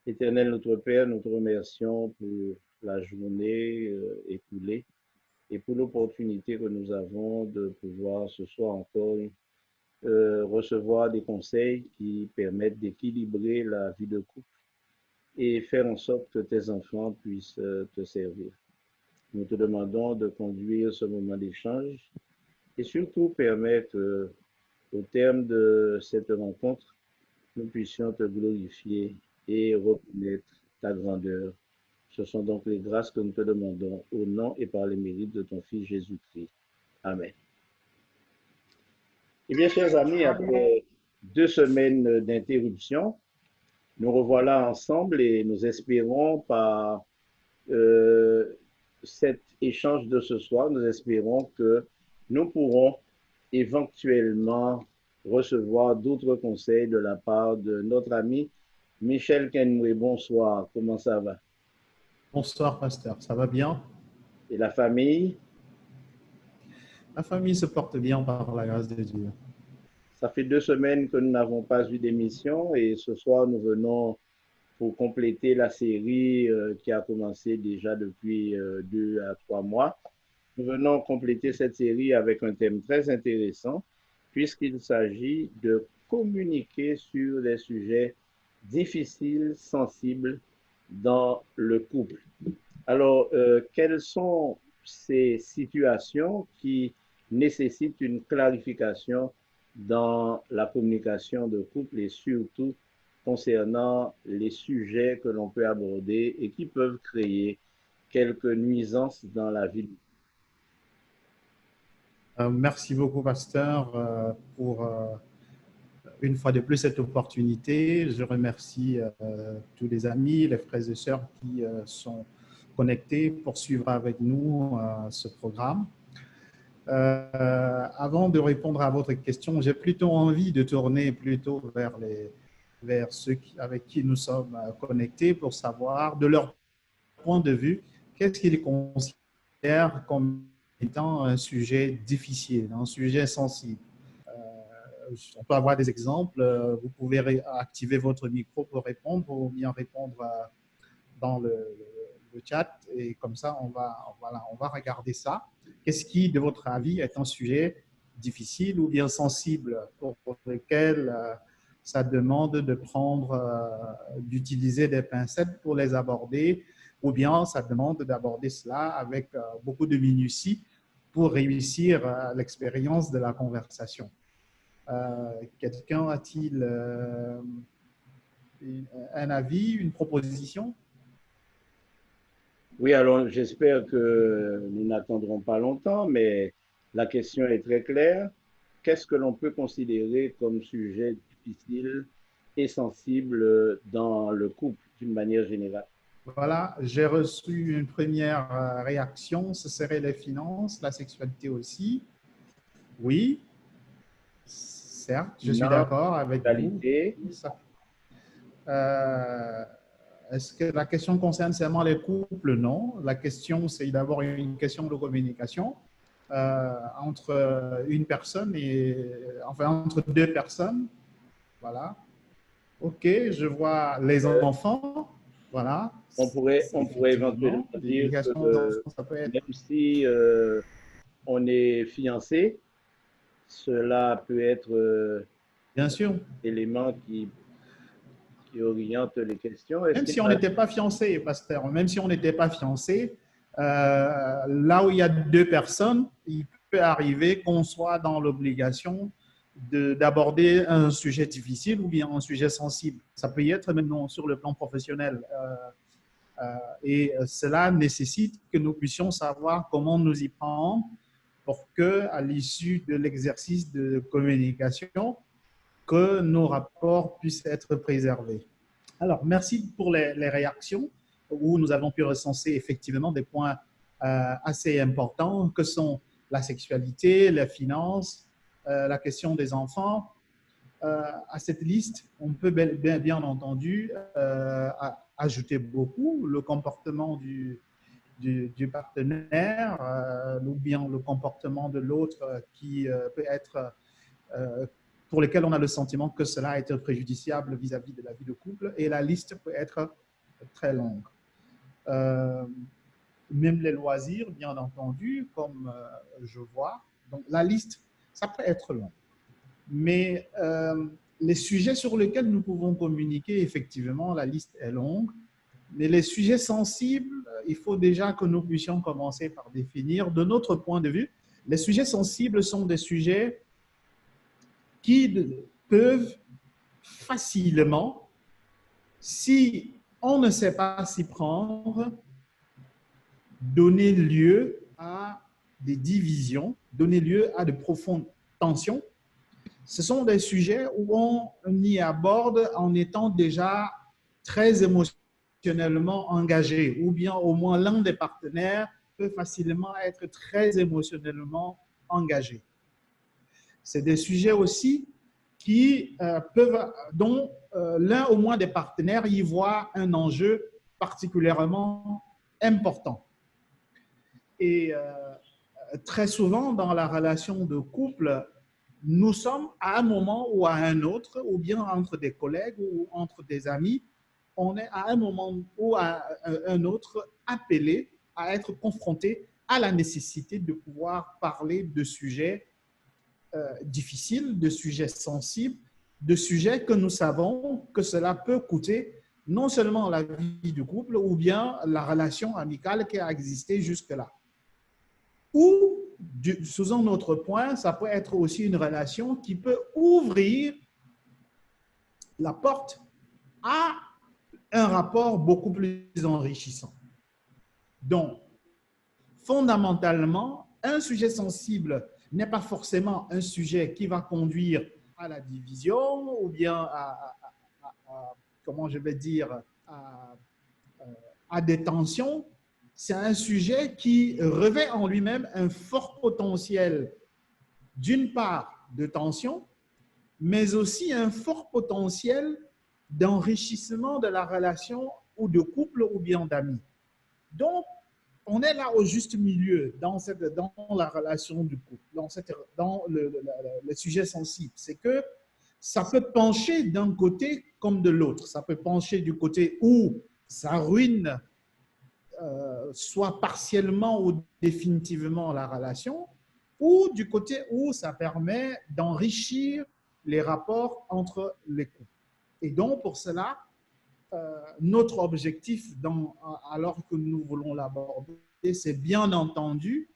Éternel notre Père, nous te remercions pour la journée écoulée et pour l'opportunité que nous avons de pouvoir ce soir encore recevoir des conseils qui permettent d'équilibrer la vie de couple et faire en sorte que tes enfants puissent te servir. Nous te demandons de conduire ce moment d'échange et surtout permettre au terme de cette rencontre, nous puissions te glorifier et reconnaître ta grandeur. Ce sont donc les grâces que nous te demandons au nom et par les mérites de ton Fils Jésus-Christ. Amen. Eh bien, chers amis, après 2 semaines d'interruption, nous revoilà ensemble et nous espérons par euh, cet échange de ce soir, nous espérons que nous pourrons éventuellement recevoir d'autres conseils de la part de notre ami Michel Kenmoué. Bonsoir, comment ça va? Bonsoir, pasteur. Ça va bien? Et la famille? La famille se porte bien par la grâce de Dieu. Ça fait 2 semaines que nous n'avons pas eu d'émission et ce soir, nous venons pour compléter la série qui a commencé déjà depuis 2 à 3 mois. Nous venons compléter cette série avec un thème très intéressant puisqu'il s'agit de communiquer sur des sujets difficiles, sensibles dans le couple. Alors, quelles sont ces situations qui nécessitent une clarification dans la communication de couple et surtout concernant les sujets que l'on peut aborder et qui peuvent créer quelques nuisances dans la vie? Merci beaucoup, pasteur, pour une fois de plus cette opportunité. Je remercie tous les amis, les frères et sœurs qui sont connectés pour suivre avec nous ce programme. Avant de répondre à votre question, j'ai plutôt envie de tourner plutôt vers ceux avec qui nous sommes connectés pour savoir de leur point de vue, qu'est-ce qu'ils considèrent comme étant un sujet difficile, un sujet sensible. On peut avoir des exemples. Vous pouvez activer votre micro pour répondre ou bien répondre dans le chat et comme ça, on va regarder ça. Qu'est-ce qui, de votre avis, est un sujet difficile ou bien sensible pour lequel ça demande de d'utiliser des pincettes pour les aborder ou bien ça demande d'aborder cela avec beaucoup de minutie pour réussir l'expérience de la conversation. Quelqu'un a-t-il un avis, une proposition? Oui, alors j'espère que nous n'attendrons pas longtemps, mais la question est très claire. Qu'est-ce que l'on peut considérer comme sujet difficile et sensible dans le couple d'une manière générale? Voilà, j'ai reçu une première réaction, ce serait les finances, la sexualité aussi. Oui, certes, je suis Non, d'accord avec vous. qualité. Euh, Est-ce que la question concerne seulement les couples? Non. La question, c'est d'abord une question de communication entre une personne enfin, entre deux personnes. Voilà. OK, je vois les enfants. Voilà. On pourrait éventuellement Effectivement, dire l'éducation des que enfants, ça peut être. même si on est fiancé, cela peut être Bien sûr. élément qui oriente les questions. Est-ce Même qu'il si on y a... n'était pas fiancé, pasteur, même si on n'était pas fiancé, là où il y a deux personnes, il peut arriver qu'on soit dans l'obligation d'aborder un sujet difficile ou bien un sujet sensible. Ça peut y être maintenant sur le plan professionnel. Et cela nécessite que nous puissions savoir comment nous y prendre pour que, à l'issue de l'exercice de communication, que nos rapports puissent être préservés. Alors, merci pour les réactions où nous avons pu recenser effectivement des points assez importants que sont la sexualité, les finances, la question des enfants. À cette liste, on peut bien entendu ajouter beaucoup le comportement du partenaire ou bien le comportement de l'autre qui peut être pour lesquels on a le sentiment que cela est préjudiciable vis-à-vis de la vie de couple, et la liste peut être très longue. Même les loisirs, bien entendu, comme je vois. Donc, la liste, ça peut être long. Mais les sujets sur lesquels nous pouvons communiquer, effectivement, la liste est longue. Mais les sujets sensibles, il faut déjà que nous puissions commencer par définir, de notre point de vue, les sujets sensibles sont des sujets qui peuvent facilement, si on ne sait pas s'y prendre, donner lieu à des divisions, donner lieu à de profondes tensions. Ce sont des sujets où on y aborde en étant déjà très émotionnellement engagé, ou bien au moins l'un des partenaires peut facilement être très émotionnellement engagé. C'est des sujets aussi dont l'un au moins des partenaires y voit un enjeu particulièrement important. Et très souvent, dans la relation de couple, nous sommes à un moment ou à un autre, ou bien entre des collègues ou entre des amis, on est à un moment ou à un autre appelé à être confronté à la nécessité de pouvoir parler de sujets difficiles, de sujets sensibles, de sujets que nous savons que cela peut coûter non seulement la vie du couple ou bien la relation amicale qui a existé jusque-là. Ou, sous un autre point, ça peut être aussi une relation qui peut ouvrir la porte à un rapport beaucoup plus enrichissant. Donc, fondamentalement, un sujet sensible n'est pas forcément un sujet qui va conduire à la division ou bien comment je vais dire, à des tensions. C'est un sujet qui revêt en lui-même un fort potentiel, d'une part, de tension, mais aussi un fort potentiel d'enrichissement de la relation ou de couple ou bien d'amis. Donc, on est là au juste milieu dans la relation du couple, dans le sujet sensible. C'est que ça peut pencher d'un côté comme de l'autre. Ça peut pencher du côté où ça ruine soit partiellement ou définitivement la relation, ou du côté où ça permet d'enrichir les rapports entre les couples. Et donc, pour cela, notre objectif, alors que nous voulons l'aborder, c'est bien entendu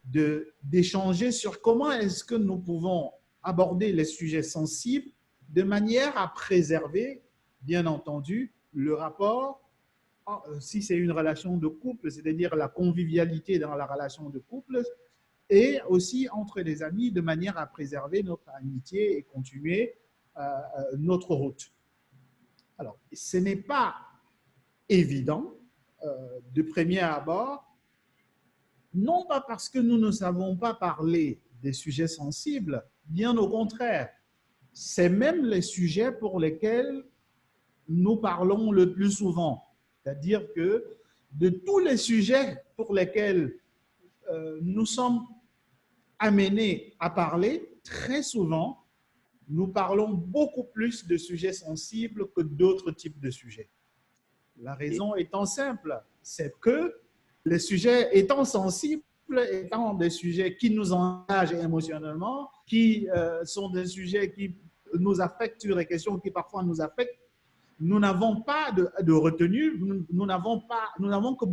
d'échanger sur comment est-ce que nous pouvons aborder les sujets sensibles de manière à préserver, bien entendu, le rapport, si c'est une relation de couple, c'est-à-dire la convivialité dans la relation de couple, et aussi entre les amis, de manière à préserver notre amitié et continuer notre route. Alors, ce n'est pas évident de premier abord, non pas parce que nous ne savons pas parler des sujets sensibles, bien au contraire, c'est même les sujets pour lesquels nous parlons le plus souvent. C'est-à-dire que de tous les sujets pour lesquels nous sommes amenés à parler, très souvent, nous parlons beaucoup plus de sujets sensibles que d'autres types de sujets. La raison étant simple, c'est que les sujets étant sensibles, étant des sujets qui nous engagent émotionnellement, qui sont des sujets qui nous affectent sur des questions qui parfois nous affectent, nous n'avons pas de retenue, nous n'avons que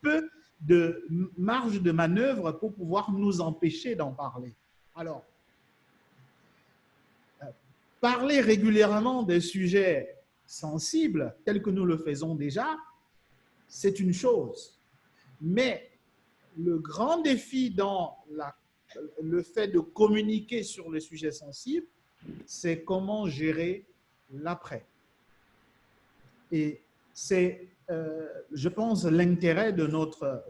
peu de marge de manœuvre pour pouvoir nous empêcher d'en parler. Alors, parler régulièrement des sujets sensibles, tels que nous le faisons déjà, c'est une chose. Mais le grand défi dans le fait de communiquer sur les sujets sensibles, c'est comment gérer l'après. Et c'est, je pense, l'intérêt de notre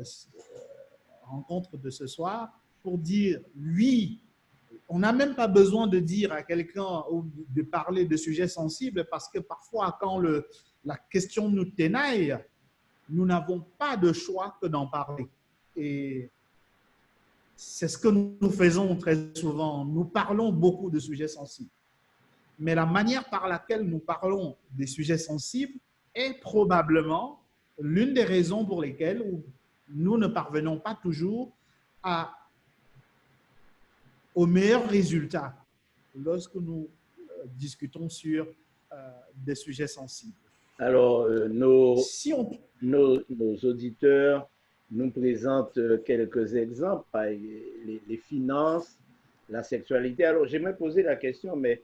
rencontre de ce soir pour dire oui. On n'a même pas besoin de dire à quelqu'un ou de parler de sujets sensibles parce que parfois, quand la question nous ténaille, nous n'avons pas de choix que d'en parler. Et c'est ce que nous faisons très souvent. Nous parlons beaucoup de sujets sensibles. Mais la manière par laquelle nous parlons des sujets sensibles est probablement l'une des raisons pour lesquelles nous ne parvenons pas toujours à, au meilleur résultat lorsque nous discutons sur des sujets sensibles. Alors, Si on... nos auditeurs nous présentent quelques exemples, les finances, la sexualité. Alors, j'aimerais poser la question, mais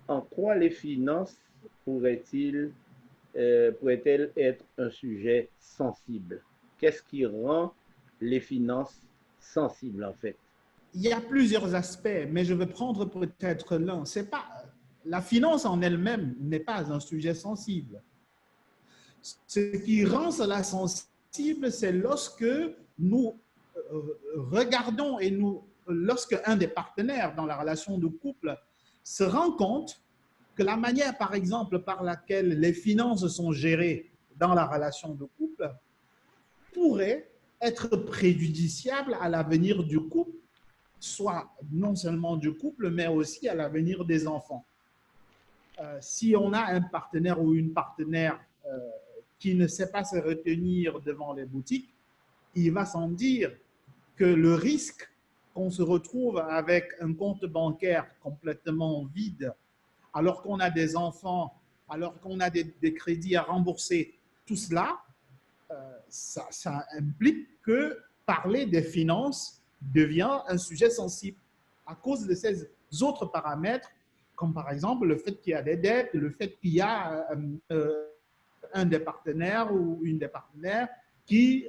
en quoi les finances pourraient-elles être un sujet sensible? Qu'est-ce qui rend les finances sensibles, en fait? Il y a plusieurs aspects, mais je vais prendre peut-être l'un. C'est pas, la finance en elle-même n'est pas un sujet sensible. Ce qui rend cela sensible, c'est lorsque nous regardons et lorsque un des partenaires dans la relation de couple se rend compte que la manière, par exemple, par laquelle les finances sont gérées dans la relation de couple pourrait être préjudiciable à l'avenir du couple, soit non seulement du couple, mais aussi à l'avenir des enfants. Si on a un partenaire ou une partenaire qui ne sait pas se retenir devant les boutiques, il va sans dire que le risque qu'on se retrouve avec un compte bancaire complètement vide, alors qu'on a des enfants, alors qu'on a des crédits à rembourser, tout cela, ça implique que parler des finances devient un sujet sensible à cause de ces autres paramètres, comme par exemple le fait qu'il y a des dettes, le fait qu'il y a un des partenaires ou une des partenaires qui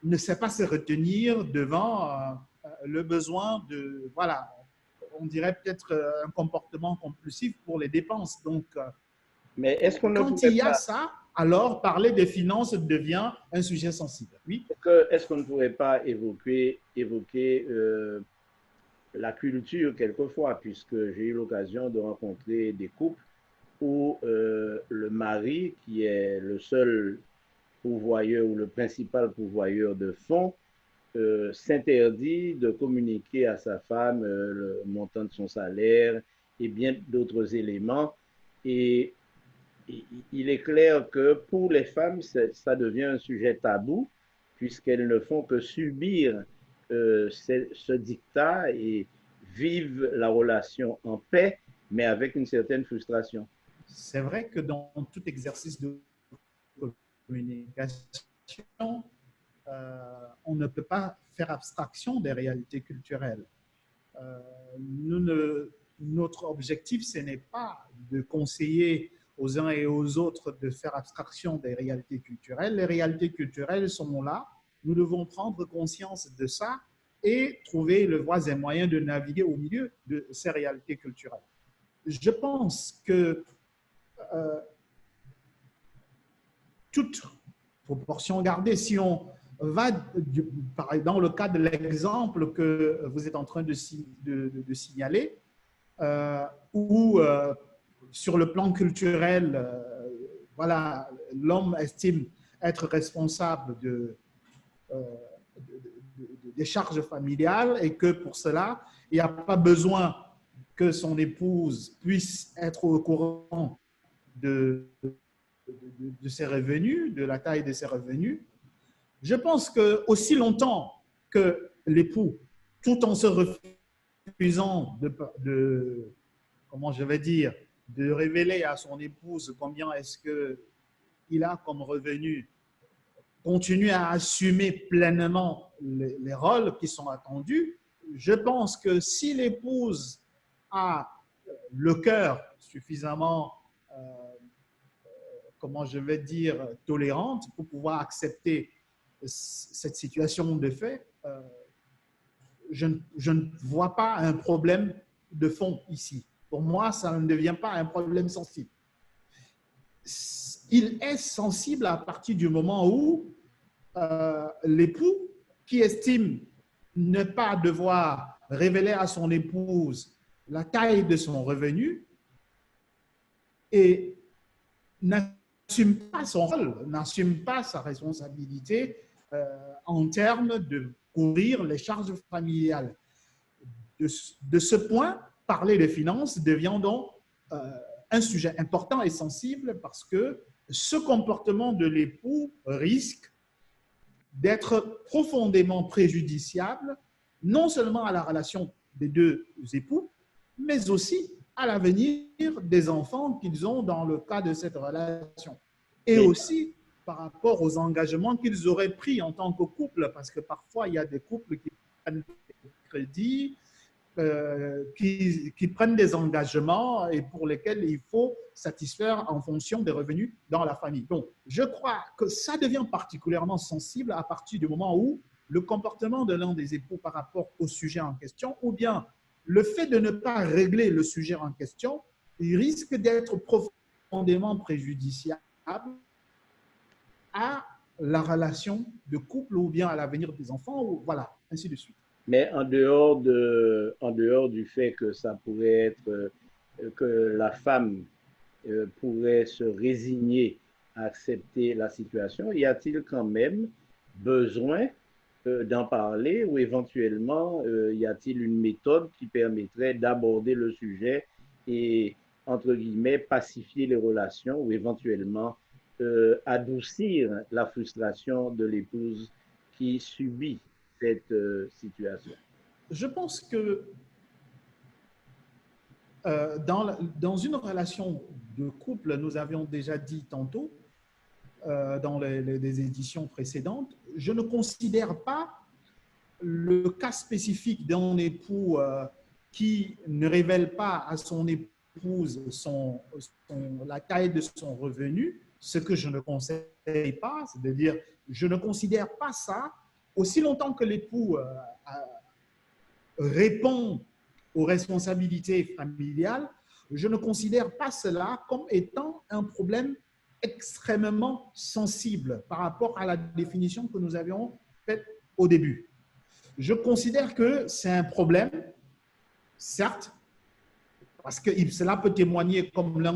ne sait pas se retenir devant le besoin de, voilà, on dirait peut-être un comportement compulsif pour les dépenses. Donc, mais est-ce qu'on ne quand pourrait il y a pas, ça, alors parler des finances devient un sujet sensible. Oui. est-ce qu'on ne pourrait pas évoquer la culture quelquefois, puisque j'ai eu l'occasion de rencontrer des couples où le mari, qui est le seul pourvoyeur ou le principal pourvoyeur de fonds, s'interdit de communiquer à sa femme le montant de son salaire et bien d'autres éléments. Et il est clair que pour les femmes, ça devient un sujet tabou, puisqu'elles ne font que subir ce dictat et vivent la relation en paix, mais avec une certaine frustration. C'est vrai que dans tout exercice de communication, on ne peut pas faire abstraction des réalités culturelles. Notre objectif, ce n'est pas de conseiller aux uns et aux autres de faire abstraction des réalités culturelles. Les réalités culturelles sont là. Nous devons prendre conscience de ça et trouver le voies et moyens de naviguer au milieu de ces réalités culturelles. Je pense que toute proportion gardée, si on va, dans le cas de l'exemple que vous êtes en train de signaler, où sur le plan culturel, voilà, l'homme estime être responsable des charges familiales et que pour cela, il n'y a pas besoin que son épouse puisse être au courant de ses revenus, de la taille de ses revenus. Je pense que aussi longtemps que l'époux, tout en se refusant comment je vais dire, de révéler à son épouse combien est-ce qu'il a comme revenu, continue à assumer pleinement les rôles qui sont attendus, je pense que si l'épouse a le cœur suffisamment comment je vais dire, tolérante pour pouvoir accepter cette situation de fait, je ne vois pas un problème de fond ici. Pour moi, ça ne devient pas un problème sensible. Il est sensible à partir du moment où l'époux qui estime ne pas devoir révéler à son épouse la taille de son revenu et n'assume pas son rôle, n'assume pas sa responsabilité en termes de couvrir les charges familiales. De ce point, parler de finances devient donc un sujet important et sensible parce que ce comportement de l'époux risque d'être profondément préjudiciable non seulement à la relation des deux époux, mais aussi à l'avenir des enfants qu'ils ont dans le cas de cette relation. Et aussi par rapport aux engagements qu'ils auraient pris en tant que couple, parce que parfois, il y a des couples qui prennent des crédits, qui prennent des engagements et pour lesquels il faut satisfaire en fonction des revenus dans la famille. Donc, je crois que ça devient particulièrement sensible à partir du moment où le comportement de l'un des époux par rapport au sujet en question, ou bien le fait de ne pas régler le sujet en question, il risque d'être profondément préjudiciable à la relation de couple ou bien à l'avenir des enfants, ou voilà, ainsi de suite. Mais en dehors du fait que ça pourrait être que la femme pourrait se résigner à accepter la situation, y a-t-il quand même besoin d'en parler ou éventuellement y a-t-il une méthode qui permettrait d'aborder le sujet et, entre guillemets, pacifier les relations ou éventuellement adoucir la frustration de l'épouse qui subit cette situation? Je pense que dans une relation de couple, nous avions déjà dit tantôt dans les éditions précédentes, je ne considère pas le cas spécifique d'un époux qui ne révèle pas à son épouse la taille de son revenu, ce que je ne conseille pas, c'est-à-dire je ne considère pas ça aussi longtemps que l'époux répond aux responsabilités familiales, je ne considère pas cela comme étant un problème extrêmement sensible par rapport à la définition que nous avions faite au début. Je considère que c'est un problème, certes, parce que cela peut témoigner, comme l'un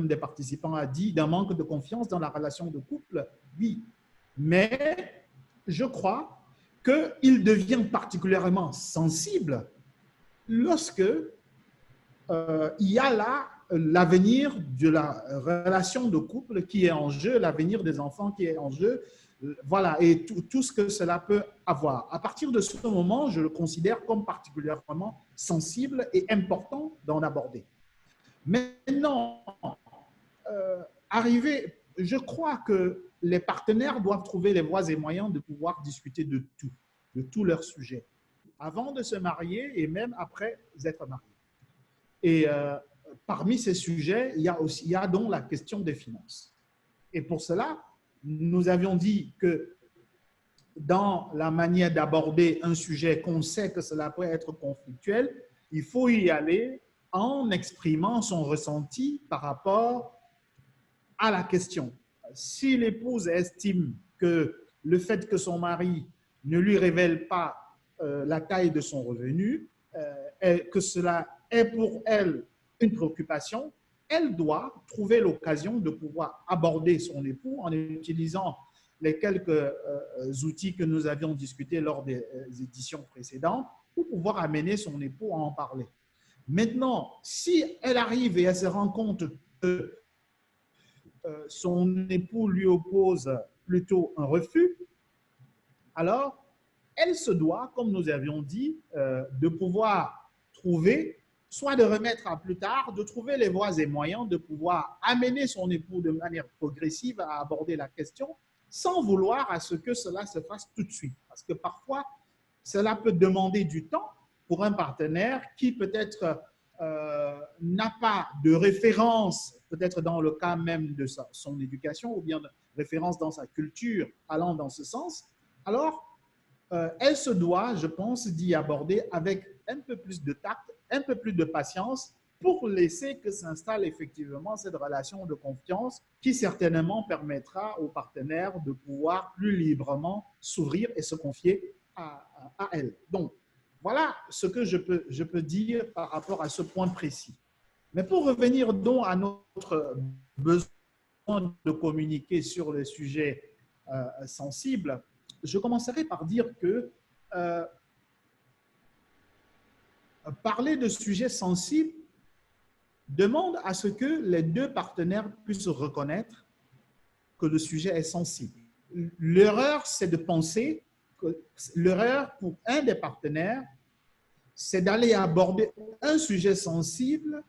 des participants a dit, d'un manque de confiance dans la relation de couple, oui. Mais je crois qu'il devient particulièrement sensible lorsque il y a là l'avenir de la relation de couple qui est en jeu, l'avenir des enfants qui est en jeu, voilà, et tout ce que cela peut avoir. À partir de ce moment, je le considère comme particulièrement sensible et important d'en aborder. Maintenant, je crois que les partenaires doivent trouver les voies et moyens de pouvoir discuter de tous leurs sujets, avant de se marier et même après être marié. Et parmi ces sujets, il y a donc la question des finances. Et pour cela, nous avions dit que dans la manière d'aborder un sujet qu'on sait que cela peut être conflictuel, il faut y aller en exprimant son ressenti par rapport à la question. Si l'épouse estime que le fait que son mari ne lui révèle pas la taille de son revenu, que cela est pour elle une préoccupation, elle doit trouver l'occasion de pouvoir aborder son époux en utilisant les quelques outils que nous avions discutés lors des éditions précédentes pour pouvoir amener son époux à en parler. Maintenant, si elle arrive et elle se rend compte que son époux lui oppose plutôt un refus, alors elle se doit, comme nous avions dit, de pouvoir trouver, soit de remettre à plus tard, de trouver les voies et moyens de pouvoir amener son époux de manière progressive à aborder la question sans vouloir à ce que cela se fasse tout de suite. Parce que parfois, cela peut demander du temps pour un partenaire qui peut-être n'a pas de référence, peut-être dans le cas même de son éducation, ou bien de référence dans sa culture allant dans ce sens. Alors, elle se doit, je pense, d'y aborder avec un peu plus de tact, un peu plus de patience pour laisser que s'installe effectivement cette relation de confiance qui certainement permettra aux partenaires de pouvoir plus librement s'ouvrir et se confier à elle. Donc, voilà ce que je peux dire par rapport à ce point précis. Mais pour revenir donc à notre besoin de communiquer sur les sujets sensibles, je commencerai par dire que euh, parler de sujets sensibles demande à ce que les deux partenaires puissent reconnaître que le sujet est sensible. L'erreur, c'est de penser que l'erreur pour un des partenaires, c'est d'aller aborder un sujet sensible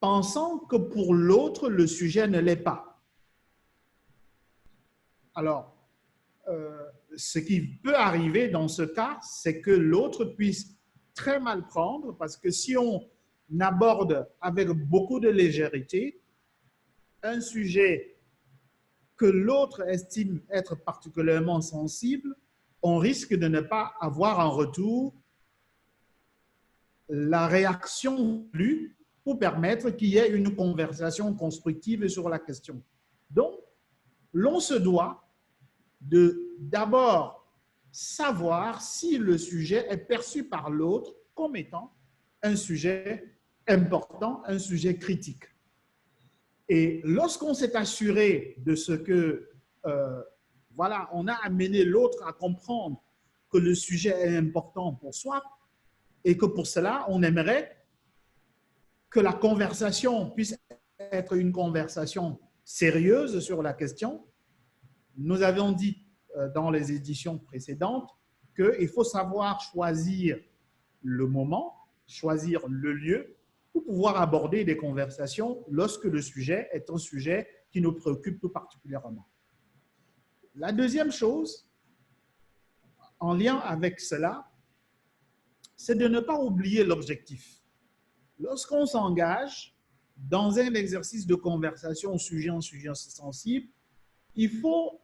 pensant que pour l'autre, le sujet ne l'est pas. Alors, ce qui peut arriver dans ce cas, c'est que l'autre puisse très mal prendre, parce que si on aborde avec beaucoup de légèreté un sujet que l'autre estime être particulièrement sensible, on risque de ne pas avoir en retour la réaction voulue pour permettre qu'il y ait une conversation constructive sur la question. Donc, l'on se doit d'abord savoir si le sujet est perçu par l'autre comme étant un sujet important, un sujet critique. Et lorsqu'on s'est assuré de ce que, voilà, on a amené l'autre à comprendre que le sujet est important pour soi et que pour cela, on aimerait que la conversation puisse être une conversation sérieuse sur la question, nous avions dit dans les éditions précédentes qu'il faut savoir choisir le moment, choisir le lieu pour pouvoir aborder des conversations lorsque le sujet est un sujet qui nous préoccupe tout particulièrement. La deuxième chose, en lien avec cela, c'est de ne pas oublier l'objectif. Lorsqu'on s'engage dans un exercice de conversation un sujet sensible, il faut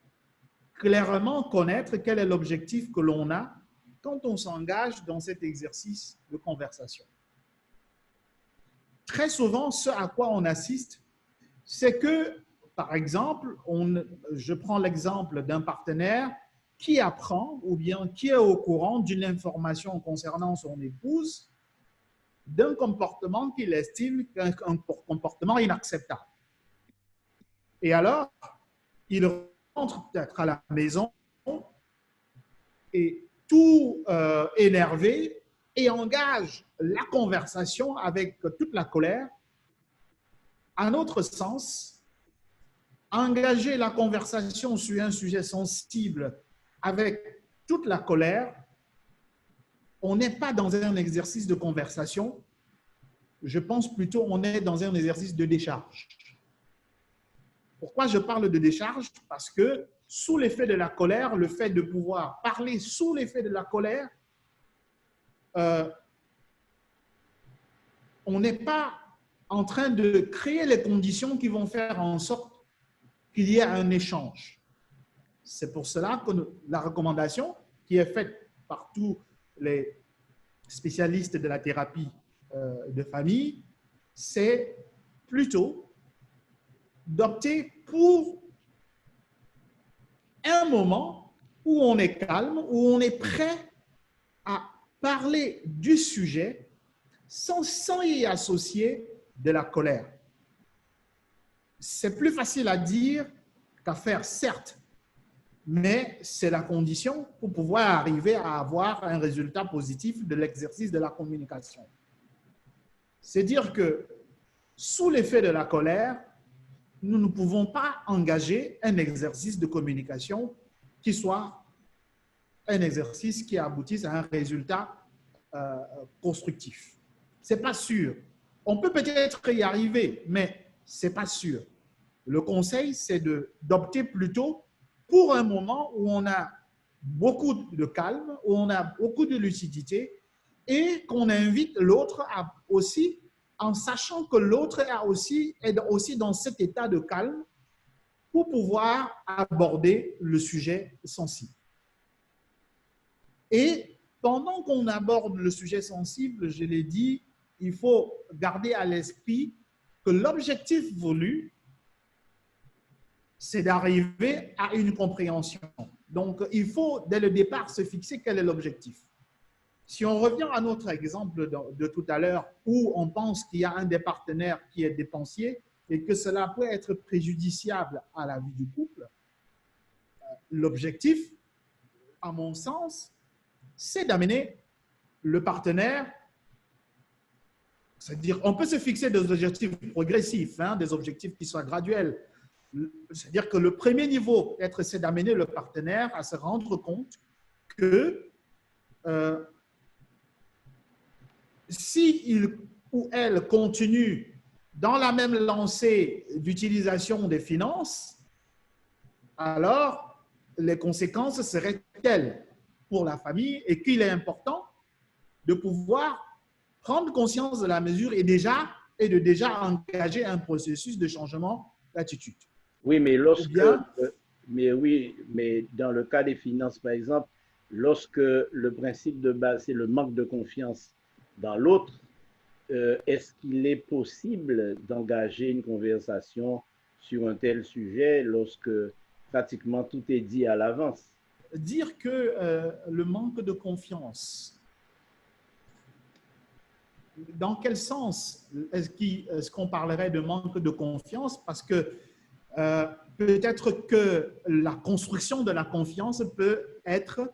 clairement connaître quel est l'objectif que l'on a quand on s'engage dans cet exercice de conversation. Très souvent, ce à quoi on assiste, c'est que, par exemple, je prends l'exemple d'un partenaire qui apprend ou bien qui est au courant d'une information concernant son épouse, d'un comportement qu'il estime un comportement inacceptable. Et alors, il rentre peut-être à la maison et tout énervé et engage la conversation avec toute la colère. À notre sens, engager la conversation sur un sujet sensible avec toute la colère, on n'est pas dans un exercice de conversation, je pense plutôt on est dans un exercice de décharge. Pourquoi je parle de décharge? Parce que sous l'effet de la colère, le fait de pouvoir parler sous l'effet de la colère, on n'est pas en train de créer les conditions qui vont faire en sorte qu'il y ait un échange. C'est pour cela que la recommandation qui est faite par tous les spécialistes de la thérapie de famille, c'est plutôt d'opter pour un moment où on est calme, où on est prêt à parler du sujet sans y associer de la colère. C'est plus facile à dire qu'à faire, certes, mais c'est la condition pour pouvoir arriver à avoir un résultat positif de l'exercice de la communication. C'est dire que sous l'effet de la colère, nous ne pouvons pas engager un exercice de communication qui soit un exercice qui aboutisse à un résultat constructif. Ce n'est pas sûr. On peut peut-être y arriver, mais ce n'est pas sûr. Le conseil, c'est d'opter plutôt pour un moment où on a beaucoup de calme, où on a beaucoup de lucidité et qu'on invite l'autre à aussi, en sachant que l'autre est aussi dans cet état de calme pour pouvoir aborder le sujet sensible. Et pendant qu'on aborde le sujet sensible, je l'ai dit, il faut garder à l'esprit que l'objectif voulu, c'est d'arriver à une compréhension. Donc, il faut dès le départ se fixer quel est l'objectif. Si on revient à notre exemple de tout à l'heure où on pense qu'il y a un des partenaires qui est dépensier et que cela peut être préjudiciable à la vie du couple, l'objectif, à mon sens, c'est d'amener le partenaire, c'est-à-dire on peut se fixer des objectifs progressifs, hein, des objectifs qui soient graduels. C'est-à-dire que le premier niveau, peut-être, c'est d'amener le partenaire à se rendre compte que si il ou elle continue dans la même lancée d'utilisation des finances, alors les conséquences seraient telles pour la famille et qu'il est important de pouvoir prendre conscience de la mesure et de déjà engager un processus de changement d'attitude. Oui, mais dans le cas des finances, par exemple, lorsque le principe de base, c'est le manque de confiance dans l'autre, est-ce qu'il est possible d'engager une conversation sur un tel sujet lorsque pratiquement tout est dit à l'avance? Dire que le manque de confiance, dans quel sens est-ce qu'on parlerait de manque de confiance? Parce que peut-être que la construction de la confiance peut être,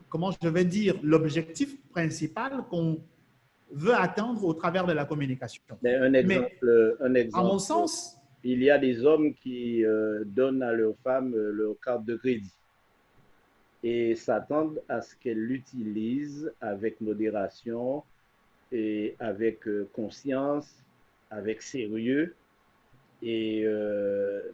comment je vais dire, l'objectif principal qu'on veut atteindre au travers de la communication. Un exemple, à mon sens, il y a des hommes qui donnent à leurs femmes leur carte de crédit et s'attendent à ce qu'elles l'utilisent avec modération et avec conscience, avec sérieux. Et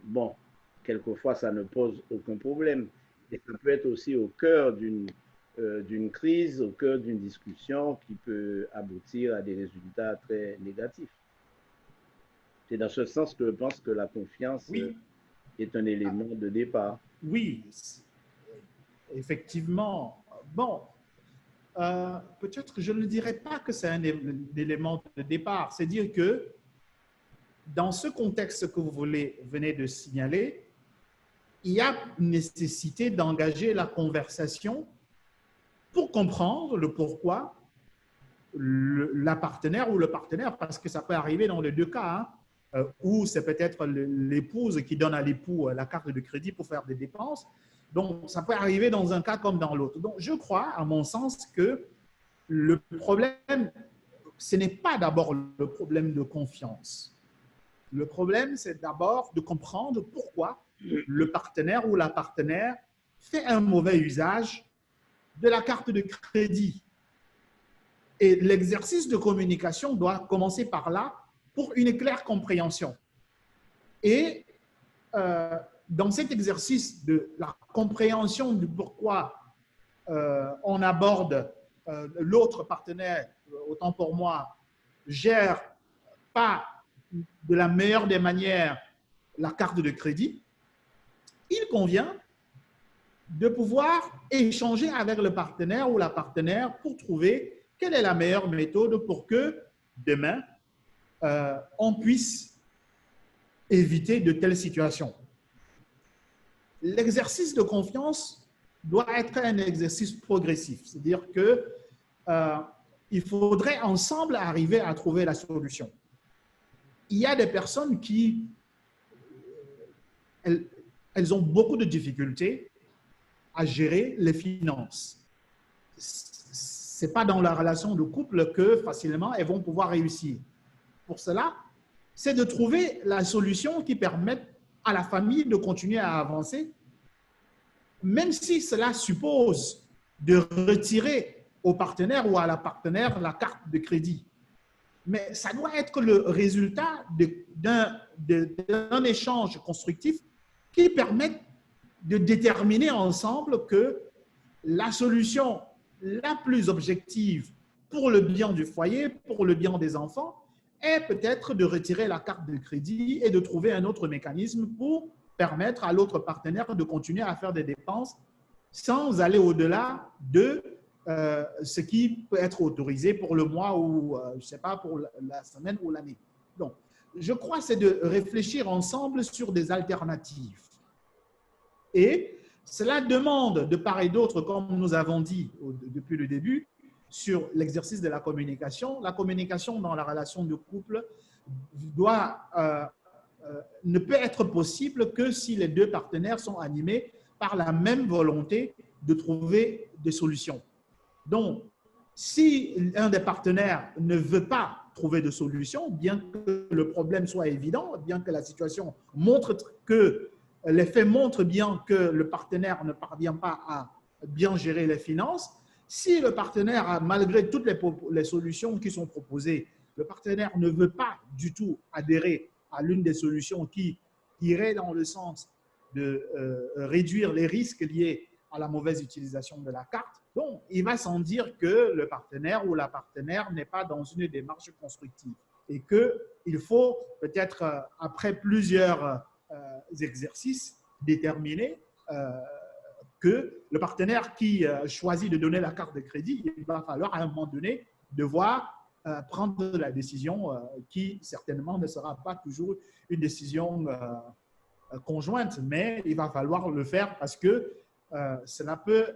bon, quelquefois, ça ne pose aucun problème. Et ça peut être aussi au cœur d'une crise, au cœur d'une discussion qui peut aboutir à des résultats très négatifs. C'est dans ce sens que je pense que la confiance est un élément de départ. Oui, effectivement. Bon, peut-être je ne dirais pas que c'est un élément de départ. C'est dire que dans ce contexte que vous venez de signaler, il y a nécessité d'engager la conversation pour comprendre le pourquoi la partenaire ou le partenaire, parce que ça peut arriver dans les deux cas, hein, où c'est peut-être l'épouse qui donne à l'époux la carte de crédit pour faire des dépenses. Donc, ça peut arriver dans un cas comme dans l'autre. Donc, je crois, à mon sens, que le problème, ce n'est pas d'abord le problème de confiance. Le problème, c'est d'abord de comprendre pourquoi le partenaire ou la partenaire fait un mauvais usage de la carte de crédit. Et l'exercice de communication doit commencer par là pour une claire compréhension. Et dans cet exercice de la compréhension du pourquoi on aborde l'autre partenaire, autant pour moi, gère pas de la meilleure des manières la carte de crédit, il convient de pouvoir échanger avec le partenaire ou la partenaire pour trouver quelle est la meilleure méthode pour que demain, on puisse éviter de telles situations. L'exercice de confiance doit être un exercice progressif, c'est-à-dire qu'il faudrait ensemble arriver à trouver la solution. Il y a des personnes qui, elles ont beaucoup de difficultés à gérer les finances. Ce n'est pas dans la relation de couple que facilement elles vont pouvoir réussir. Pour cela, c'est de trouver la solution qui permette à la famille de continuer à avancer, même si cela suppose de retirer au partenaire ou à la partenaire la carte de crédit. Mais ça doit être le résultat d'un échange constructif qui permette de déterminer ensemble que la solution la plus objective pour le bien du foyer, pour le bien des enfants, est peut-être de retirer la carte de crédit et de trouver un autre mécanisme pour permettre à l'autre partenaire de continuer à faire des dépenses sans aller au-delà de ce qui peut être autorisé pour le mois ou, je ne sais pas, pour la semaine ou l'année. Donc, je crois que c'est de réfléchir ensemble sur des alternatives. Et cela demande de part et d'autre, comme nous avons dit depuis le début, sur l'exercice de la communication. La communication dans la relation de couple doit ne peut être possible que si les deux partenaires sont animés par la même volonté de trouver des solutions. Donc, si un des partenaires ne veut pas trouver de solution, bien que le problème soit évident, bien que la situation montre que les faits montrent bien que le partenaire ne parvient pas à bien gérer les finances, si le partenaire, malgré toutes les solutions qui sont proposées, le partenaire ne veut pas du tout adhérer à l'une des solutions qui irait dans le sens de réduire les risques liés à la mauvaise utilisation de la carte, donc il va sans dire que le partenaire ou la partenaire n'est pas dans une démarche constructive et qu'il faut peut-être, après plusieurs exercices, déterminer que le partenaire qui choisit de donner la carte de crédit, il va falloir à un moment donné devoir prendre la décision qui certainement ne sera pas toujours une décision conjointe, mais il va falloir le faire parce que cela peut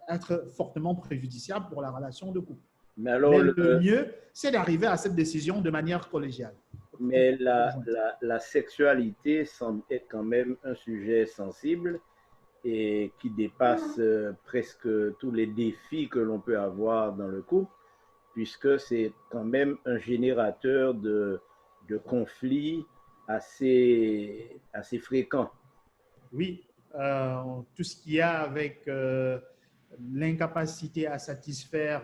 être fortement préjudiciable pour la relation de couple. Mais alors, le mieux, c'est d'arriver à cette décision de manière collégiale. Mais la sexualité semble être quand même un sujet sensible et qui dépasse presque tous les défis que l'on peut avoir dans le couple, puisque c'est quand même un générateur de conflits assez fréquents. Oui, tout ce qu'il y a avec l'incapacité à satisfaire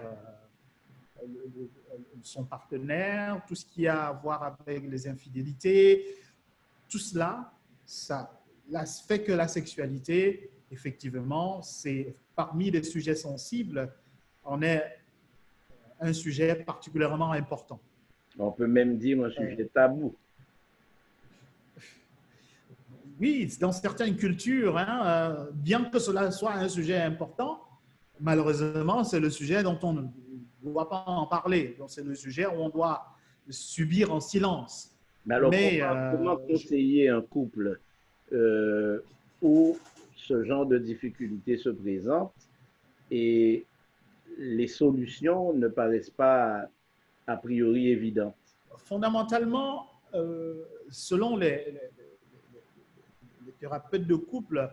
son partenaire, tout ce qui a à voir avec les infidélités, tout cela, ça fait que la sexualité, effectivement, c'est parmi les sujets sensibles, en est un sujet particulièrement important. On peut même dire un sujet tabou. Oui, dans certaines cultures, hein, bien que cela soit un sujet important, malheureusement, c'est le sujet dont on ne doit pas en parler. Donc, c'est le sujet où on doit subir en silence. Mais alors, comment conseiller un couple où ce genre de difficultés se présentent et les solutions ne paraissent pas a priori évidentes? Fondamentalement, selon les thérapeutes de couple,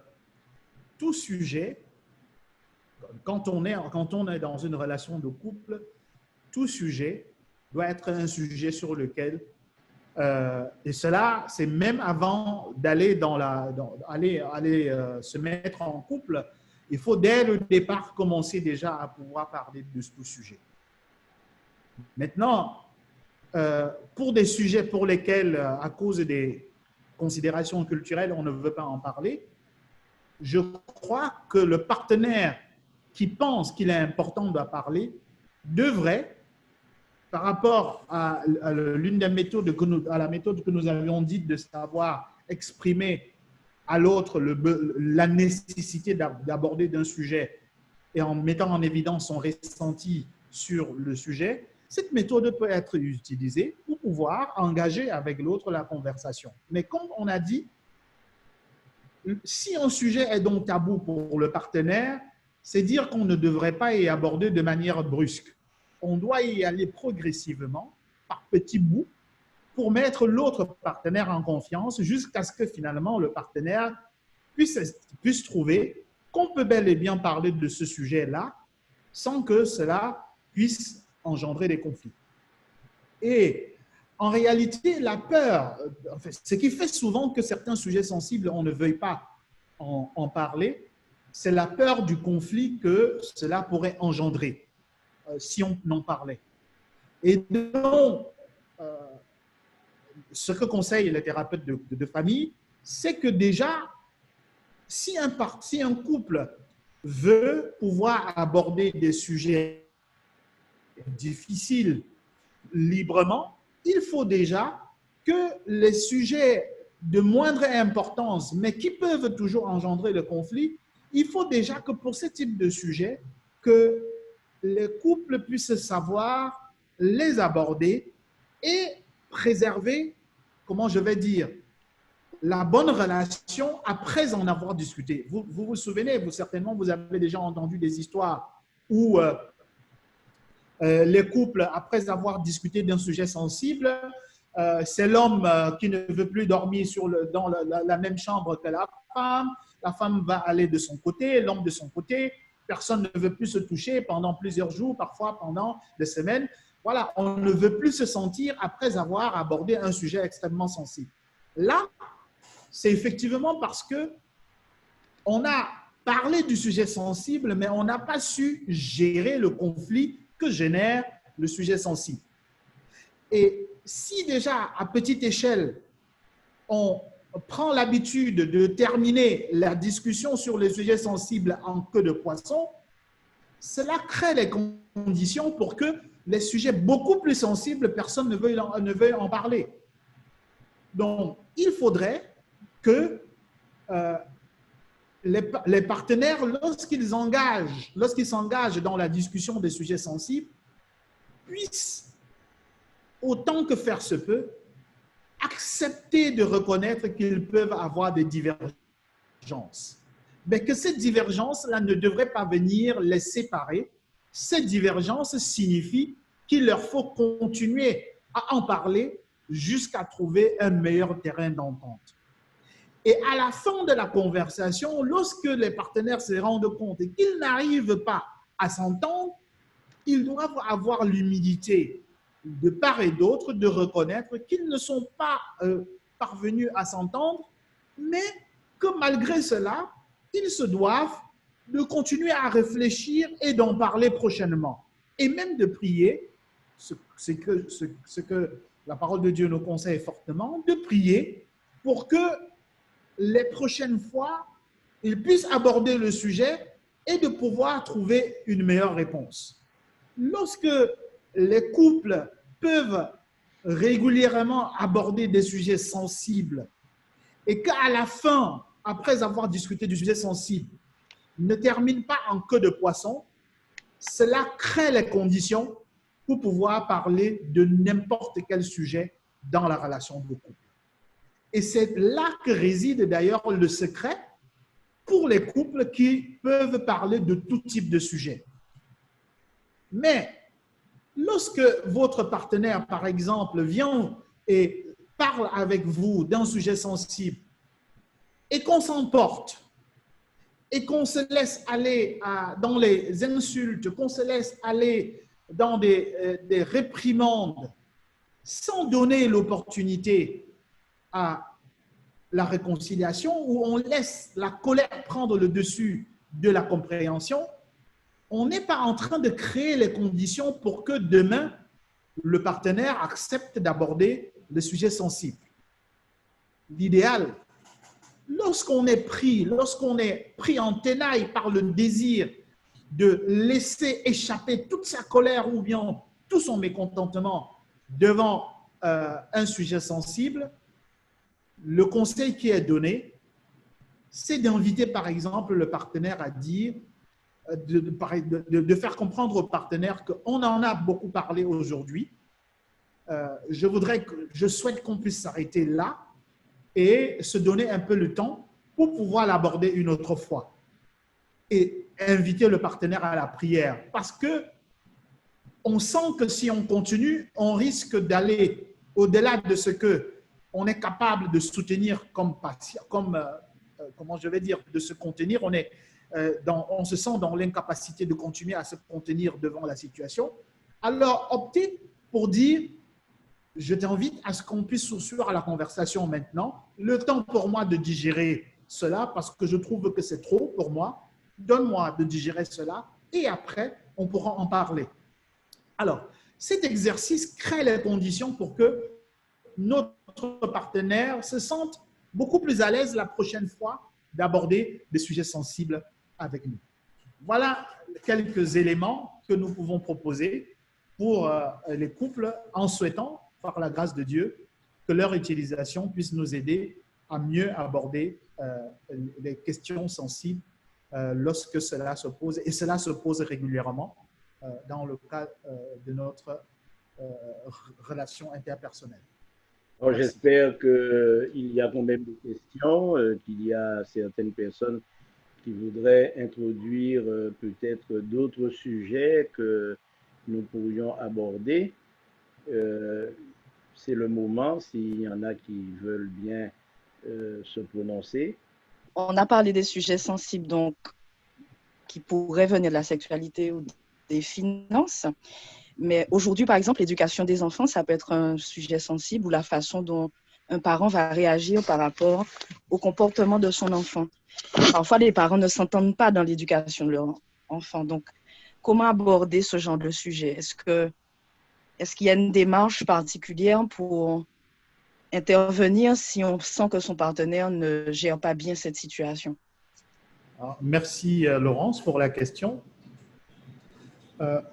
tout sujet, quand on est dans une relation de couple, tout sujet doit être un sujet sur lequel, et cela, c'est même avant d'aller se mettre en couple, il faut dès le départ commencer déjà à pouvoir parler de ce sujet. Maintenant, pour des sujets pour lesquels, à cause des considérations culturelles, on ne veut pas en parler, je crois que le partenaire qui pense qu'il est important de parler devrait, par rapport à l'une des méthodes à la méthode que nous avions dite de savoir exprimer à l'autre la nécessité d'aborder d'un sujet et en mettant en évidence son ressenti sur le sujet, cette méthode peut être utilisée pour pouvoir engager avec l'autre la conversation. Mais comme on a dit, si un sujet est donc tabou pour le partenaire, c'est dire qu'on ne devrait pas y aborder de manière brusque. On doit y aller progressivement, par petits bouts, pour mettre l'autre partenaire en confiance jusqu'à ce que finalement le partenaire puisse trouver qu'on peut bel et bien parler de ce sujet-là sans que cela puisse engendrer des conflits. Et en réalité, la peur, ce qui fait souvent que certains sujets sensibles, on ne veuille pas en parler, c'est la peur du conflit que cela pourrait engendrer si on en parlait. Et donc, ce que conseillent les thérapeutes de famille, c'est que déjà, si un couple veut pouvoir aborder des sujets difficiles librement, il faut déjà que les sujets de moindre importance, mais qui peuvent toujours engendrer le conflit, il faut déjà que pour ce type de sujet, que les couples puissent savoir les aborder et préserver, comment je vais dire, la bonne relation après en avoir discuté. Vous vous souvenez, certainement, vous avez déjà entendu des histoires où les couples, après avoir discuté d'un sujet sensible, c'est l'homme qui ne veut plus dormir dans la même chambre que la femme va aller de son côté, l'homme de son côté, personne ne veut plus se toucher pendant plusieurs jours, parfois pendant des semaines. Voilà, on ne veut plus se sentir après avoir abordé un sujet extrêmement sensible. Là, c'est effectivement parce que on a parlé du sujet sensible, mais on n'a pas su gérer le conflit que génère le sujet sensible. Et si déjà, à petite échelle, on prend l'habitude de terminer la discussion sur les sujets sensibles en queue de poisson, cela crée les conditions pour que les sujets beaucoup plus sensibles, personne ne veuille en parler. Donc, il faudrait que les partenaires, lorsqu'ils s'engagent dans la discussion des sujets sensibles, puissent, autant que faire se peut, accepter de reconnaître qu'ils peuvent avoir des divergences. Mais que ces divergences-là ne devraient pas venir les séparer. Ces divergences signifient qu'il leur faut continuer à en parler jusqu'à trouver un meilleur terrain d'entente. Et à la fin de la conversation, lorsque les partenaires se rendent compte qu'ils n'arrivent pas à s'entendre, ils doivent avoir l'humilité de part et d'autre de reconnaître qu'ils ne sont pas parvenus à s'entendre, mais que malgré cela, ils se doivent de continuer à réfléchir et d'en parler prochainement. Et même de prier, ce que la parole de Dieu nous conseille fortement, de prier pour que les prochaines fois, ils puissent aborder le sujet et de pouvoir trouver une meilleure réponse. Lorsque les couples peuvent régulièrement aborder des sujets sensibles et qu'à la fin, après avoir discuté du sujet sensible, ne terminent pas en queue de poisson, cela crée les conditions pour pouvoir parler de n'importe quel sujet dans la relation de couple. Et c'est là que réside d'ailleurs le secret pour les couples qui peuvent parler de tout type de sujet. Mais lorsque votre partenaire, par exemple, vient et parle avec vous d'un sujet sensible et qu'on s'emporte et qu'on se laisse aller dans les insultes, qu'on se laisse aller dans des réprimandes sans donner l'opportunité à la réconciliation, où on laisse la colère prendre le dessus de la compréhension, on n'est pas en train de créer les conditions pour que demain, le partenaire accepte d'aborder le sujet sensible. L'idéal, lorsqu'on est pris en tenaille par le désir de laisser échapper toute sa colère ou bien tout son mécontentement devant un sujet sensible, le conseil qui est donné, c'est d'inviter par exemple le partenaire à dire, de faire comprendre au partenaire qu'on en a beaucoup parlé aujourd'hui. Je souhaite qu'on puisse s'arrêter là et se donner un peu le temps pour pouvoir l'aborder une autre fois. Et inviter le partenaire à la prière. Parce que on sent que si on continue, on risque d'aller au-delà de ce qu'on est capable de soutenir comment je vais dire, de se contenir. On se sent dans l'incapacité de continuer à se contenir devant la situation. Alors, optez pour dire, je t'invite à ce qu'on puisse poursuivre la conversation maintenant. Le temps pour moi de digérer cela, parce que je trouve que c'est trop pour moi. Donne-moi de digérer cela et après, on pourra en parler. Alors, cet exercice crée les conditions pour que notre partenaire se sente beaucoup plus à l'aise la prochaine fois d'aborder des sujets sensibles avec nous. Voilà quelques éléments que nous pouvons proposer pour les couples en souhaitant, par la grâce de Dieu, que leur utilisation puisse nous aider à mieux aborder les questions sensibles lorsque cela se pose, et cela se pose régulièrement dans le cas de notre relation interpersonnelle. J'espère qu'il y a quand même des questions, qu'il y a certaines personnes qui voudraient introduire peut-être d'autres sujets que nous pourrions aborder. c'est le moment, s'il y en a qui veulent bien se prononcer. On a parlé des sujets sensibles, donc, qui pourraient venir de la sexualité ou des finances. Mais aujourd'hui, par exemple, l'éducation des enfants, ça peut être un sujet sensible ou la façon dont un parent va réagir par rapport au comportement de son enfant. Parfois, les parents ne s'entendent pas dans l'éducation de leur enfant. Donc, comment aborder ce genre de sujet? Est-ce qu'il y a une démarche particulière pour intervenir si on sent que son partenaire ne gère pas bien cette situation? Alors, merci Laurence pour la question.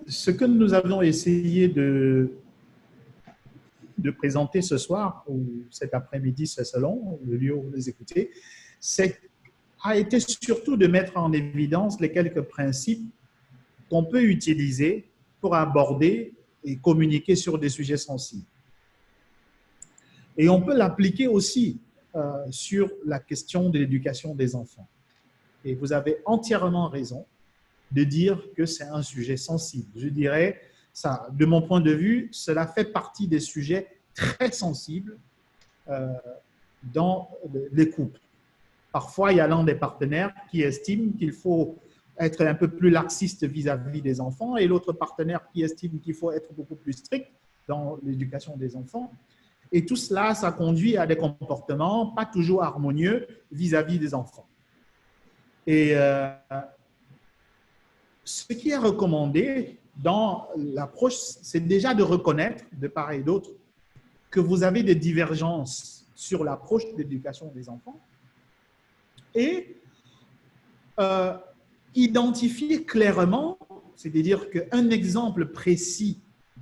Ce que nous avons essayé de présenter ce soir ou cet après-midi, c'est selon le lieu où vous les écoutez, a été surtout de mettre en évidence les quelques principes qu'on peut utiliser pour aborder et communiquer sur des sujets sensibles. Et on peut l'appliquer aussi sur la question de l'éducation des enfants. Et vous avez entièrement raison de dire que c'est un sujet sensible. Je dirais, ça, de mon point de vue, cela fait partie des sujets très sensibles dans les couples. Parfois, il y a l'un des partenaires qui estime qu'il faut être un peu plus laxiste vis-à-vis des enfants et l'autre partenaire qui estime qu'il faut être beaucoup plus strict dans l'éducation des enfants. Et tout cela, ça conduit à des comportements pas toujours harmonieux vis-à-vis des enfants. Et ce qui est recommandé dans l'approche, c'est déjà de reconnaître, de part et d'autre, que vous avez des divergences sur l'approche de l'éducation des enfants et identifier clairement, c'est-à-dire qu'un exemple précis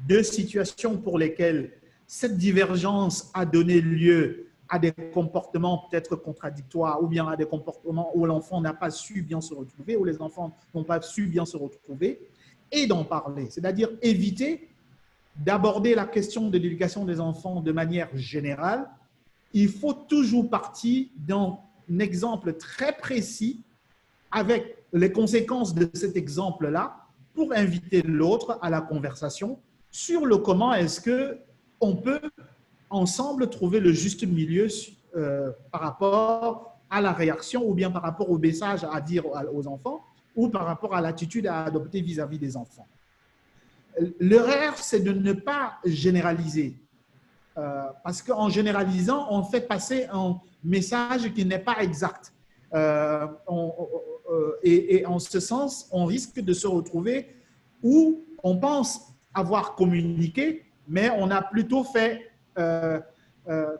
de situations pour lesquelles cette divergence a donné lieu à des comportements peut-être contradictoires ou bien à des comportements où l'enfant n'a pas su bien se retrouver, où les enfants n'ont pas su bien se retrouver, et d'en parler. C'est-à-dire éviter d'aborder la question de l'éducation des enfants de manière générale. Il faut toujours partir d'un exemple très précis avec les conséquences de cet exemple-là pour inviter l'autre à la conversation sur le comment est-ce qu'on peut ensemble trouver le juste milieu par rapport à la réaction ou bien par rapport au message à dire aux enfants ou par rapport à l'attitude à adopter vis-à-vis des enfants. L'erreur, c'est de ne pas généraliser. Parce qu'en généralisant, on fait passer un message qui n'est pas exact. Et en ce sens, on risque de se retrouver où on pense avoir communiqué, mais on a plutôt fait,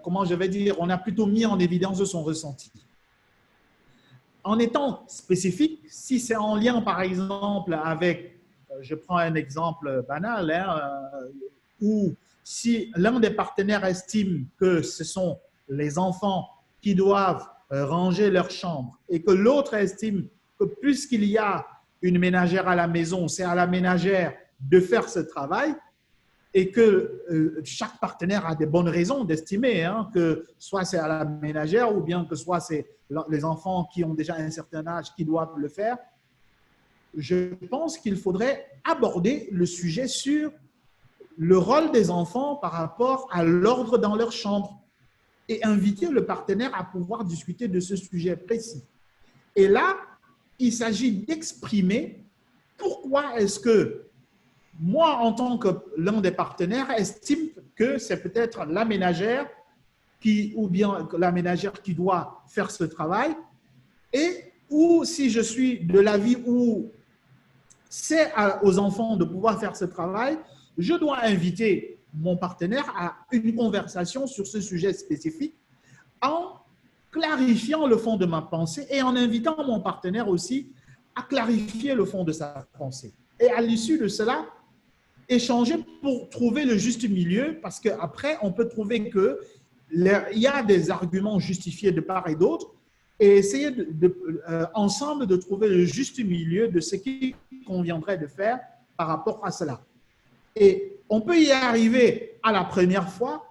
comment je vais dire, on a plutôt mis en évidence son ressenti. En étant spécifique, si c'est en lien, par exemple, avec, je prends un exemple banal, où si l'un des partenaires estime que ce sont les enfants qui doivent ranger leur chambre et que l'autre estime que puisqu'il y a une ménagère à la maison, c'est à la ménagère de faire ce travail et que chaque partenaire a des bonnes raisons d'estimer que soit c'est à la ménagère ou bien que soit c'est les enfants qui ont déjà un certain âge qui doivent le faire, je pense qu'il faudrait aborder le sujet sur le rôle des enfants par rapport à l'ordre dans leur chambre et inviter le partenaire à pouvoir discuter de ce sujet précis. Et là, il s'agit d'exprimer pourquoi est-ce que moi, en tant que l'un des partenaires, estime que c'est peut-être la ménagère ou bien la ménagère qui doit faire ce travail, et ou si je suis de l'avis où c'est aux enfants de pouvoir faire ce travail, je dois inviter mon partenaire à une conversation sur ce sujet spécifique en clarifiant le fond de ma pensée et en invitant mon partenaire aussi à clarifier le fond de sa pensée. Et à l'issue de cela, échanger pour trouver le juste milieu, parce qu'après, on peut trouver qu'il y a des arguments justifiés de part et d'autre, et essayer ensemble de trouver le juste milieu de ce qu'il conviendrait de faire par rapport à cela. Et on peut y arriver à la première fois.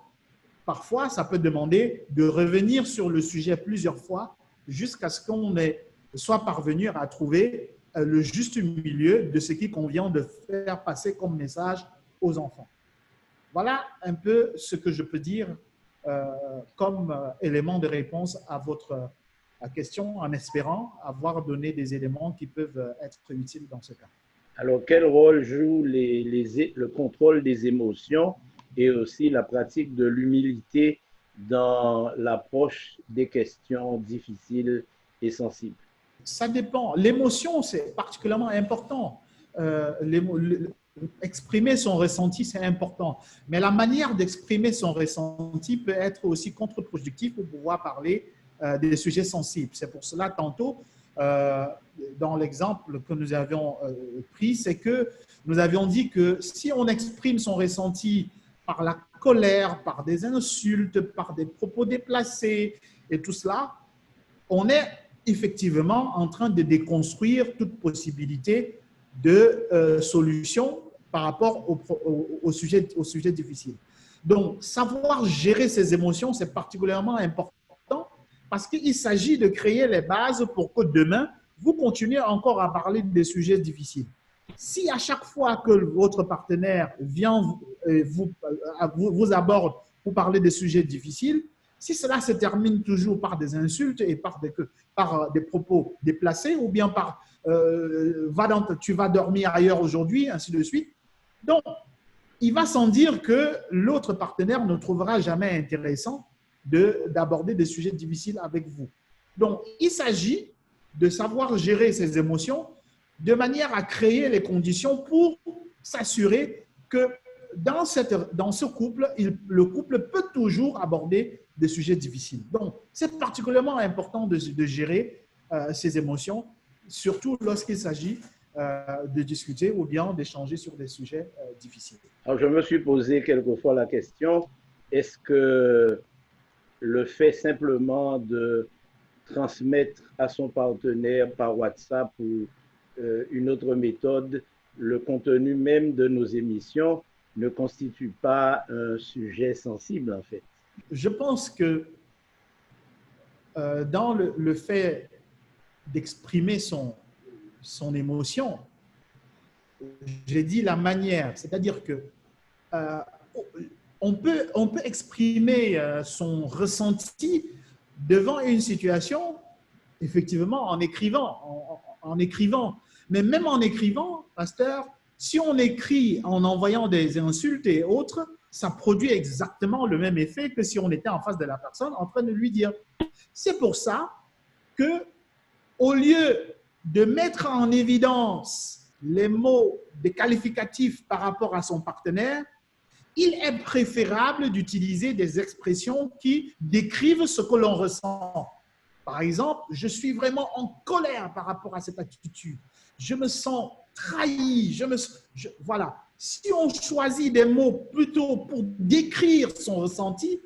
Parfois, ça peut demander de revenir sur le sujet plusieurs fois jusqu'à ce qu'on soit parvenu à trouver le juste milieu de ce qui convient de faire passer comme message aux enfants. Voilà un peu ce que je peux dire comme élément de réponse à votre question, en espérant avoir donné des éléments qui peuvent être utiles dans ce cas. Alors, quel rôle joue le contrôle des émotions et aussi la pratique de l'humilité dans l'approche des questions difficiles et sensibles? Ça dépend. L'émotion, c'est particulièrement important. Exprimer son ressenti, c'est important. Mais la manière d'exprimer son ressenti peut être aussi contre-productive pour pouvoir parler des sujets sensibles. C'est pour cela, tantôt, dans l'exemple que nous avions pris, c'est que nous avions dit que si on exprime son ressenti par la colère, par des insultes, par des propos déplacés et tout cela, on est effectivement en train de déconstruire toute possibilité de solution par rapport au sujet difficile. Donc, savoir gérer ses émotions, c'est particulièrement important parce qu'il s'agit de créer les bases pour que demain, vous continuez encore à parler des difficiles. Si à chaque fois que votre partenaire vient vous aborde pour parler des sujets difficiles, si cela se termine toujours par des insultes et par des propos déplacés ou bien par tu vas dormir ailleurs aujourd'hui, ainsi de suite, donc il va sans dire que l'autre partenaire ne trouvera jamais intéressant d'aborder des sujets difficiles avec vous. Donc, il s'agit de savoir gérer ses émotions de manière à créer les conditions pour s'assurer que dans ce couple, le couple peut toujours aborder des sujets difficiles. Donc, c'est particulièrement important de gérer ses émotions, surtout lorsqu'il s'agit de discuter ou bien d'échanger sur des sujets difficiles. Alors, je me suis posé quelquefois la question, est-ce que le fait simplement de transmettre à son partenaire par WhatsApp ou une autre méthode le contenu même de nos émissions ne constitue pas un sujet sensible, en fait? Je pense que dans le fait d'exprimer son émotion, j'ai dit la manière, c'est-à-dire que on peut exprimer son ressenti devant une situation, effectivement, en écrivant. Mais même en écrivant, pasteur, si on écrit en envoyant des insultes et autres, ça produit exactement le même effet que si on était en face de la personne en train de lui dire. C'est pour ça que, au lieu de mettre en évidence les mots, des qualificatifs par rapport à son partenaire, il est préférable d'utiliser des expressions qui décrivent ce que l'on ressent. Par exemple, je suis vraiment en colère par rapport à cette attitude. Je me sens trahi. Voilà. Si on choisit des mots plutôt pour décrire son ressenti,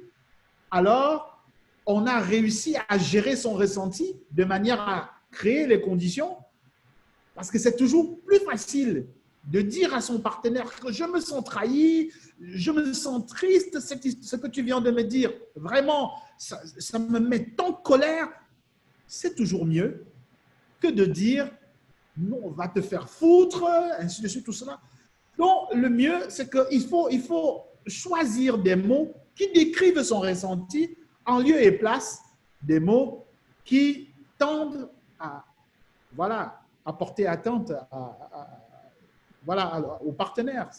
alors on a réussi à gérer son ressenti de manière à créer les conditions, parce que c'est toujours plus facile de dire à son partenaire que je me sens trahi, je me sens triste, ce que tu viens de me dire, vraiment, ça me met en colère. C'est toujours mieux que de dire non, on va te faire foutre, ainsi de suite, tout cela. Donc, le mieux, c'est qu'il faut choisir des mots qui décrivent son ressenti en lieu et place des mots qui tendent à porter atteinte au partenaire.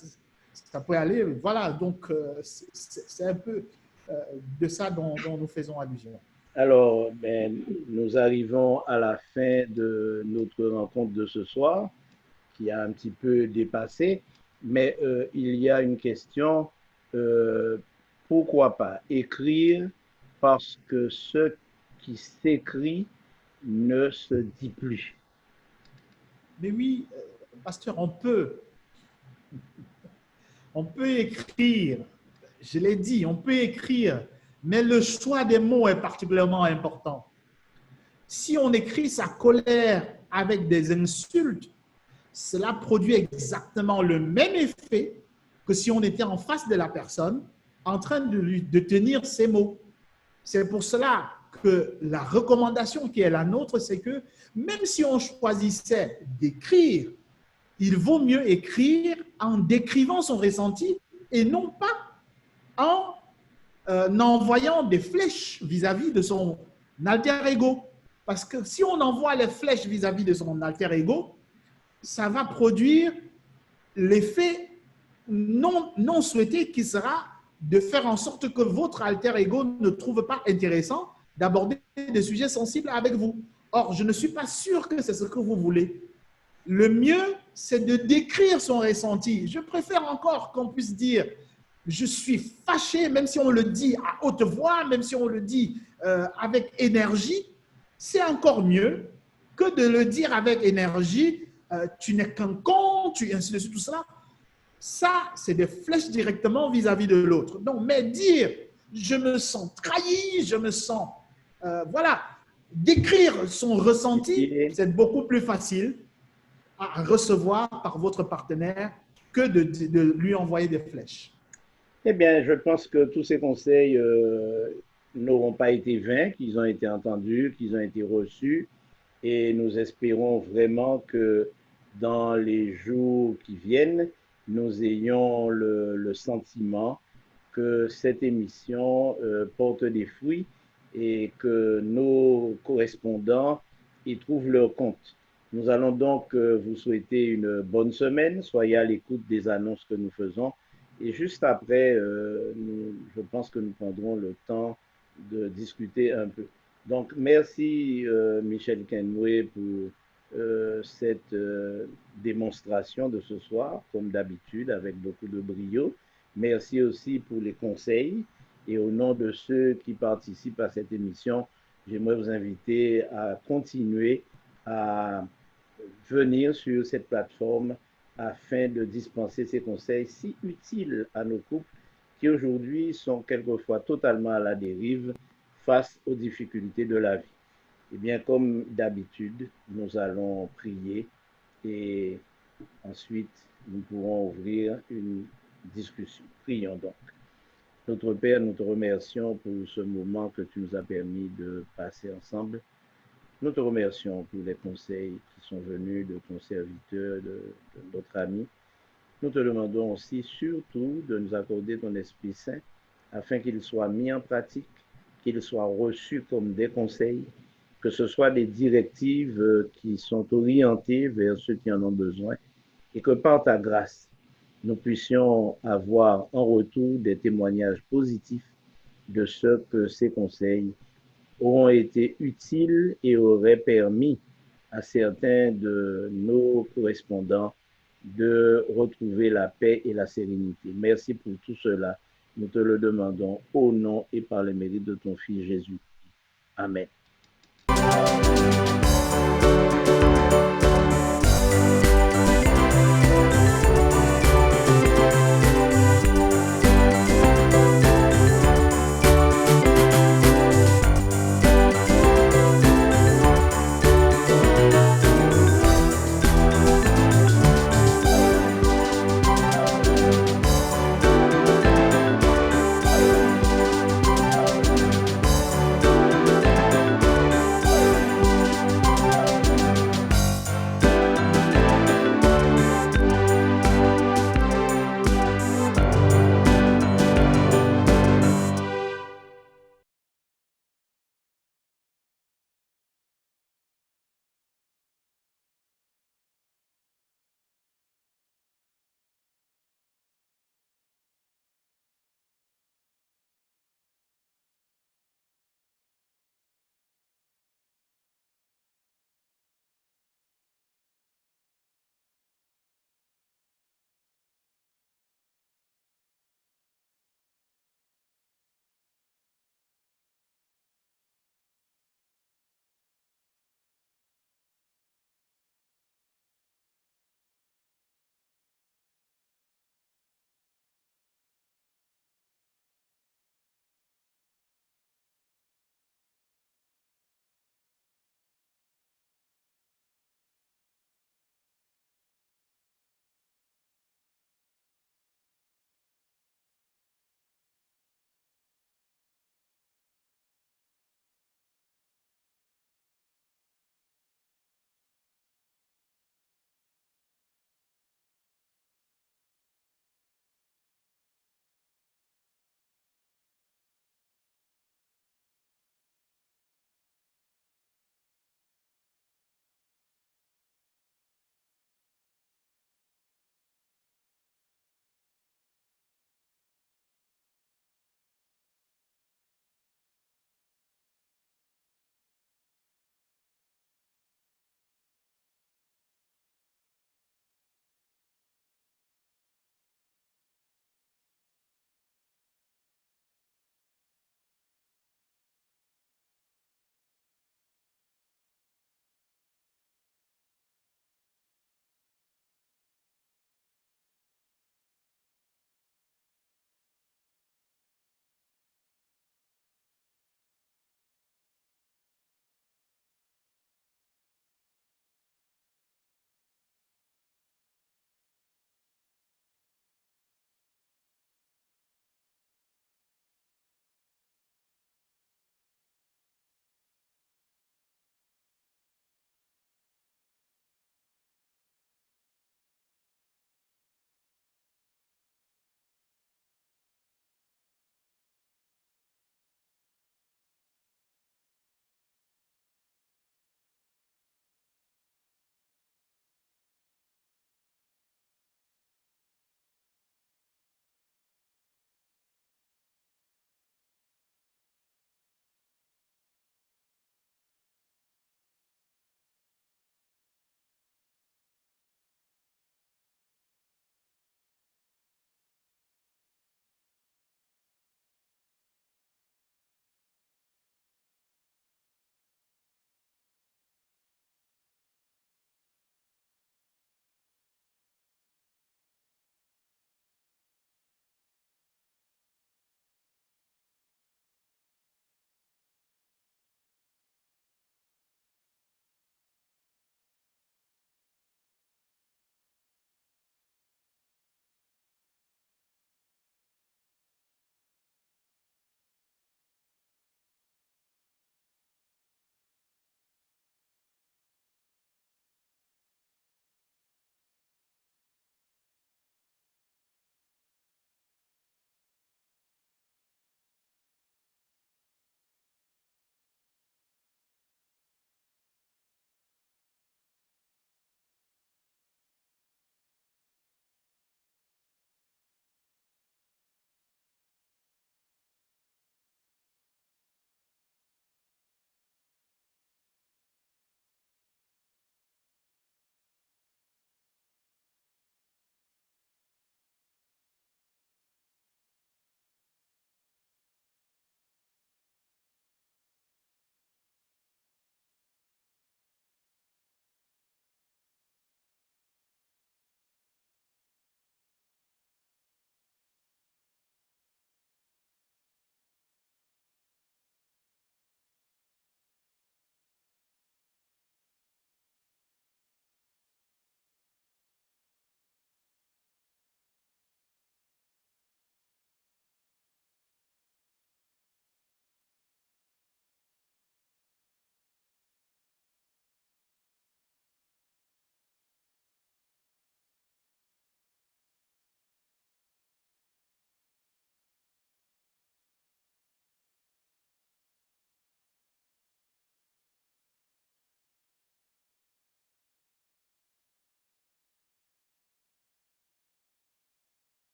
Ça peut aller, voilà, donc c'est un peu de ça dont nous faisons allusion. Alors, nous arrivons à la fin de notre rencontre de ce soir, qui a un petit peu dépassé, mais il y a une question, pourquoi pas écrire, parce que ce qui s'écrit ne se dit plus. Mais oui, pasteur, on peut écrire, je l'ai dit, on peut écrire, mais le choix des mots est particulièrement important. Si on écrit sa colère avec des insultes, cela produit exactement le même effet que si on était en face de la personne en train de tenir ces mots. C'est pour cela que la recommandation qui est la nôtre, c'est que même si on choisissait d'écrire, il vaut mieux écrire en décrivant son ressenti et non pas en envoyant des flèches vis-à-vis de son alter ego. Parce que si on envoie les flèches vis-à-vis de son alter ego, ça va produire l'effet non souhaité qui sera de faire en sorte que votre alter ego ne trouve pas intéressant d'aborder des sujets sensibles avec vous. Or, je ne suis pas sûr que c'est ce que vous voulez. Le mieux, c'est de décrire son ressenti. Je préfère encore qu'on puisse dire « je suis fâché », même si on le dit à haute voix, même si on le dit avec énergie, c'est encore mieux que de le dire avec énergie « tu n'es qu'un con », ainsi de suite, tout cela. Ça, c'est des flèches directement vis-à-vis de l'autre. Donc, mais dire « je me sens trahi », je me sens… voilà, décrire son ressenti, c'est beaucoup plus facile à recevoir par votre partenaire que de lui envoyer des flèches. Eh bien, je pense que tous ces conseils n'auront pas été vains, qu'ils ont été entendus, qu'ils ont été reçus, et nous espérons vraiment que dans les jours qui viennent, nous ayons le sentiment que cette émission porte des fruits et que nos correspondants y trouvent leur compte. Nous allons donc vous souhaiter une bonne semaine. Soyez à l'écoute des annonces que nous faisons. Et juste après, je pense que nous prendrons le temps de discuter un peu. Donc, merci Michel Kenoué pour cette démonstration de ce soir, comme d'habitude, avec beaucoup de brio. Merci aussi pour les conseils. Et au nom de ceux qui participent à cette émission, j'aimerais vous inviter à continuer à venir sur cette plateforme afin de dispenser ces conseils si utiles à nos couples qui aujourd'hui sont quelquefois totalement à la dérive face aux difficultés de la vie. Eh bien, comme d'habitude, nous allons prier et ensuite nous pourrons ouvrir une discussion. Prions donc. Notre Père, nous te remercions pour ce moment que tu nous as permis de passer ensemble. Nous te remercions pour les conseils qui sont venus de ton serviteur, de notre ami. Nous te demandons aussi surtout de nous accorder ton Esprit Saint afin qu'il soit mis en pratique, qu'il soit reçu comme des conseils, que ce soit des directives qui sont orientées vers ceux qui en ont besoin et que par ta grâce, nous puissions avoir en retour des témoignages positifs de ce que ces conseils auront été utiles et auraient permis à certains de nos correspondants de retrouver la paix et la sérénité. Merci pour tout cela. Nous te le demandons au nom et par le mérite de ton Fils Jésus. Amen.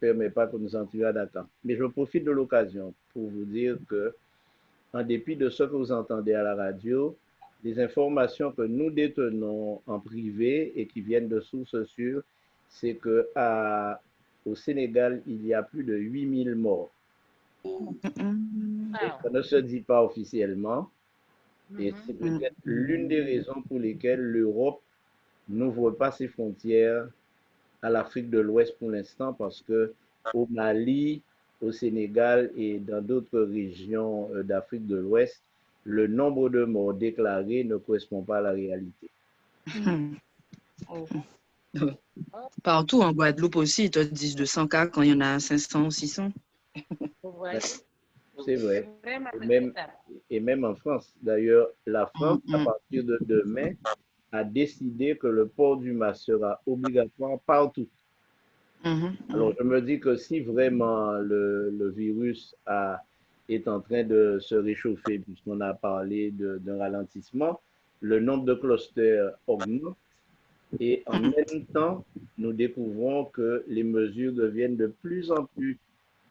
permet pas que nous entrions à Dakar. Mais je profite de l'occasion pour vous dire que, en dépit de ce que vous entendez à la radio, les informations que nous détenons en privé et qui viennent de sources sûres, c'est qu'au Sénégal, il y a plus de 8000 morts. Et ça ne se dit pas officiellement. Et c'est peut-être l'une des raisons pour lesquelles l'Europe n'ouvre pas ses frontières à l'Afrique de l'Ouest pour l'instant, parce que au Mali, au Sénégal et dans d'autres régions d'Afrique de l'Ouest, le nombre de morts déclarés ne correspond pas à la réalité. Partout, en Guadeloupe aussi, ils te disent 200 cas quand il y en a 500 ou 600. C'est vrai. Et même en France. D'ailleurs, la France, à partir de demain, a décidé que le port du masque sera obligatoire partout. Alors, je me dis que si vraiment le virus est en train de se réchauffer, puisqu'on a parlé d'un ralentissement, le nombre de clusters augmente et en même temps, nous découvrons que les mesures deviennent de plus en plus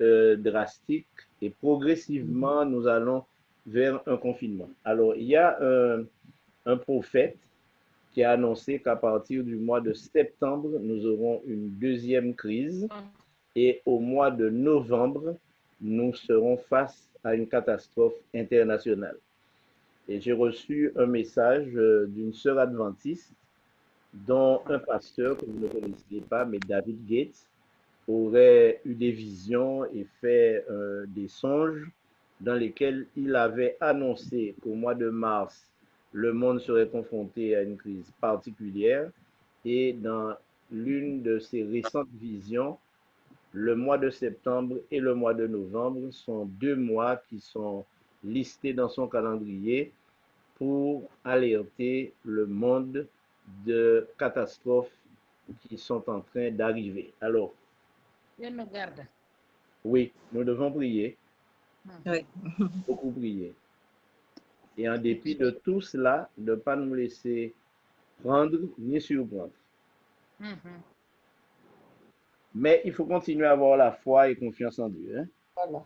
drastiques et progressivement, nous allons vers un confinement. Alors, il y a un prophète qui a annoncé qu'à partir du mois de septembre, nous aurons une deuxième crise et au mois de novembre, nous serons face à une catastrophe internationale. Et j'ai reçu un message d'une sœur adventiste dont un pasteur que vous ne connaissiez pas, mais David Gates, aurait eu des visions et fait des songes dans lesquels il avait annoncé qu'au mois de mars, le monde serait confronté à une crise particulière. Et dans l'une de ses récentes visions, le mois de septembre et le mois de novembre sont 2 mois qui sont listés dans son calendrier pour alerter le monde de catastrophes qui sont en train d'arriver. Alors, oui, nous devons prier, beaucoup prier. Et en dépit de tout cela, ne pas nous laisser prendre ni surprendre. Mais il faut continuer à avoir la foi et confiance en Dieu. Hein? Voilà.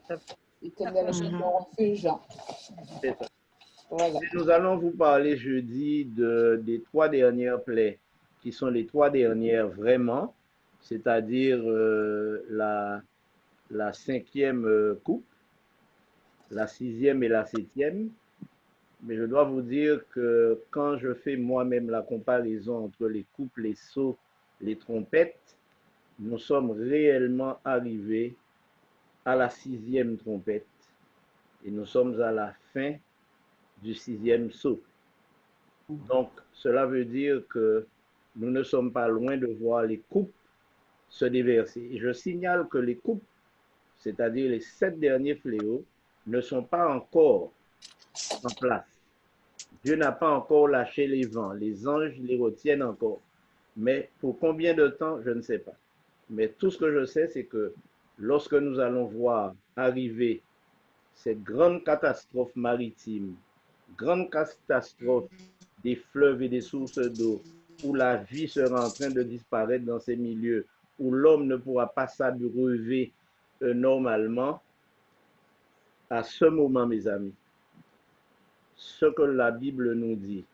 Éternel, refuge. C'est ça. Voilà. Et nous allons vous parler jeudi des 3 dernières plaies, qui sont les 3 dernières vraiment, c'est-à-dire la 5e coupe, la 6e et la 7e. Mais je dois vous dire que quand je fais moi-même la comparaison entre les coupes, les sauts, les trompettes, nous sommes réellement arrivés à la 6e trompette et nous sommes à la fin du 6e saut. Donc, cela veut dire que nous ne sommes pas loin de voir les coupes se déverser. Et je signale que les coupes, c'est-à-dire les 7 derniers fléaux, ne sont pas encore en place. Dieu n'a pas encore lâché les vents. Les anges les retiennent encore. Mais pour combien de temps, je ne sais pas. Mais tout ce que je sais, c'est que lorsque nous allons voir arriver cette grande catastrophe maritime, grande catastrophe des fleuves et des sources d'eau, où la vie sera en train de disparaître dans ces milieux, où l'homme ne pourra pas s'abreuver normalement, à ce moment, mes amis, ce que la Bible nous dit,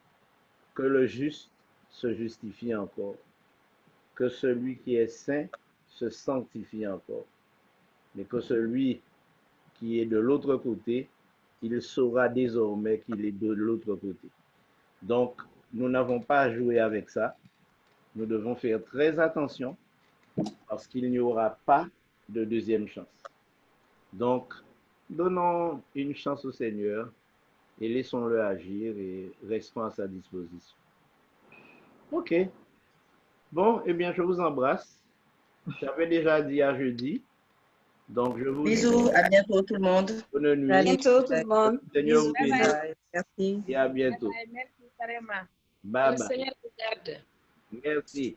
que le juste se justifie encore, que celui qui est saint se sanctifie encore, mais que celui qui est de l'autre côté, il saura désormais qu'il est de l'autre côté. Donc, nous n'avons pas à jouer avec ça. Nous devons faire très attention parce qu'il n'y aura pas de deuxième chance. Donc, donnons une chance au Seigneur et laissons-le agir et restons à sa disposition. OK. Bon, eh bien, je vous embrasse. J'avais déjà dit à jeudi. Donc, je vous Bisous, à bientôt tout le monde. Bonne nuit. À bientôt tout le monde. Seigneur vous Bisous. bénisse. Merci. Et à bientôt. Merci carrément. Bye Le bye. Seigneur te garde. Merci.